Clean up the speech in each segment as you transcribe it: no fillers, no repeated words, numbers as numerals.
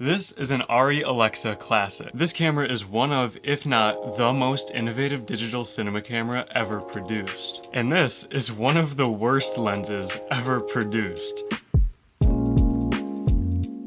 This is an Arri Alexa Classic. This camera is one of, if not the most innovative digital cinema camera ever produced. And this is one of the worst lenses ever produced.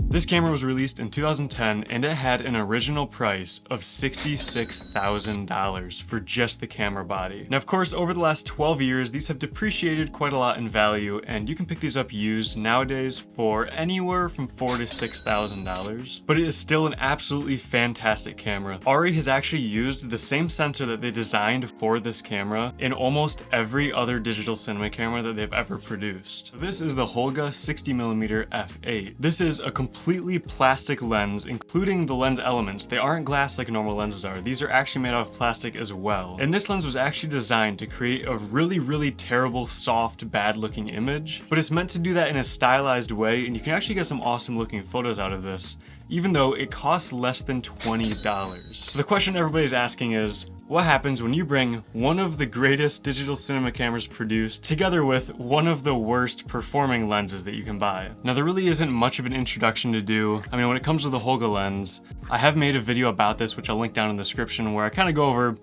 This camera was released in 2010 and it had an original price of $66,000 for just the camera body. Now of course over the last 12 years these have depreciated quite a lot in value and you can pick these up used nowadays for anywhere from $4,000 to $6,000. But it is still an absolutely fantastic camera. Arri has actually used the same sensor that they designed for this camera in almost every other digital cinema camera that they've ever produced. This is the Holga 60mm f8. This is a completely plastic lens, including the lens elements. They aren't glass like normal lenses are. These are actually made out of plastic as well. And this lens was actually designed to create a really terrible, soft, bad looking image, but it's meant to do that in a stylized way, and you can actually get some awesome looking photos out of this, even though it costs less than $20. So the question everybody's asking is, what happens when you bring one of the greatest digital cinema cameras produced together with one of the worst performing lenses that you can buy? Now there really isn't much of an introduction to do. I mean, when it comes to the Holga lens, I have made a video about this, which I'll link down in the description, where I kind of go over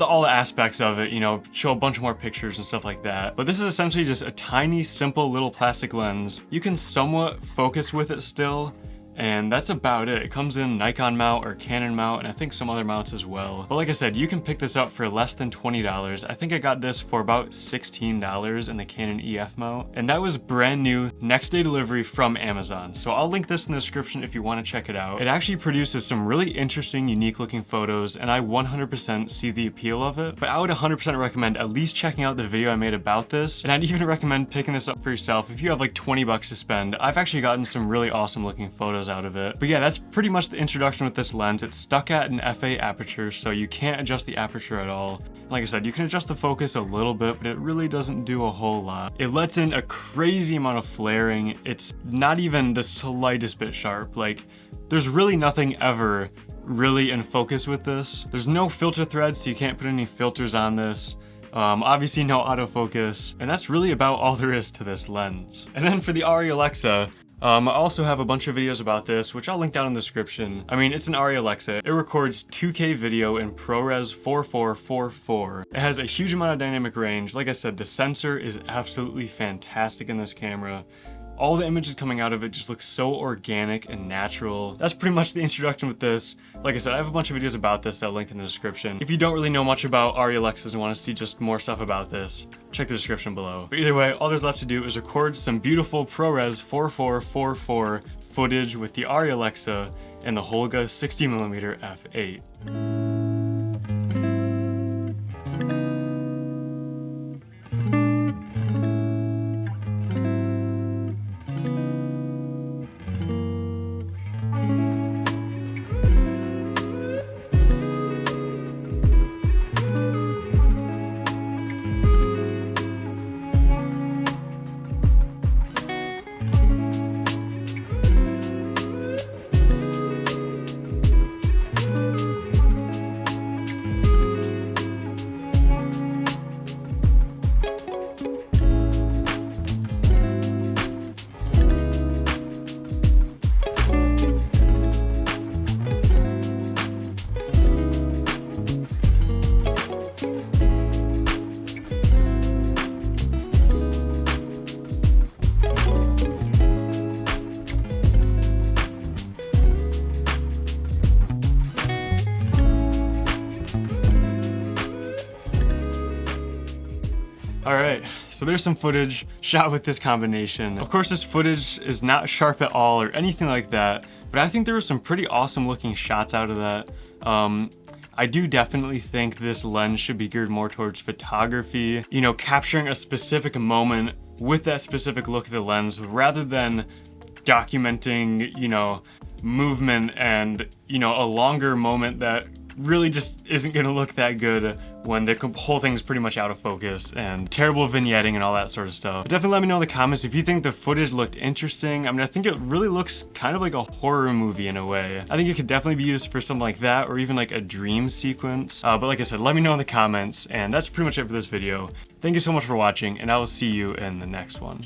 all the aspects of it, you know, show a bunch more pictures and stuff like that. But this is essentially just a tiny, simple little plastic lens. You can somewhat focus with it still, and that's about it. It comes in Nikon mount or Canon mount, and I think some other mounts as well. But like I said, you can pick this up for less than $20. I think I got this for about $16 in the Canon EF mount, and that was brand new, next day delivery from Amazon. So I'll link this in the description if you want to check it out. It actually produces some really interesting, unique looking photos, and I 100% see the appeal of it. But I would 100% recommend at least checking out the video I made about this, and I'd even recommend picking this up for yourself if you have like 20 bucks to spend. I've actually gotten some really awesome looking photos out of it. But yeah, that's pretty much the introduction with this lens. It's stuck at an f8 aperture, so you can't adjust the aperture at all. And like I said, you can adjust the focus a little bit, but it really doesn't do a whole lot. It lets in a crazy amount of flaring. It's not even the slightest bit sharp. Like, there's really nothing ever really in focus with this. There's no filter threads, so you can't put any filters on this. Obviously no autofocus, and that's really about all there is to this lens. And then for the Arri Alexa, I also have a bunch of videos about this, which I'll link down in the description. I mean, it's an Arri Alexa. It records 2K video in ProRes 4444. It has a huge amount of dynamic range. Like I said, the sensor is absolutely fantastic in this camera. All the images coming out of it just look so organic and natural. That's pretty much the introduction with this. Like I said, I have a bunch of videos about this that I'll link in the description. If you don't really know much about Arri Alexas and want to see just more stuff about this, check the description below. But either way, all there's left to do is record some beautiful ProRes 4444 footage with the Arri Alexa and the Holga 60mm f8. Alright, so there's some footage shot with this combination. Of course, this footage is not sharp at all or anything like that, but I think there were some pretty awesome looking shots out of that. I do definitely think this lens should be geared more towards photography, you know, capturing a specific moment with that specific look of the lens rather than documenting, you know, movement and, you know, a longer moment that really just isn't gonna look that good when the whole thing's pretty much out of focus and terrible vignetting and all that sort of stuff. But definitely let me know in the comments if you think the footage looked interesting. I mean, I think it really looks kind of like a horror movie in a way. I think it could definitely be used for something like that or even like a dream sequence. But like I said, let me know in the comments, and that's pretty much it for this video. Thank you so much for watching, and I will see you in the next one.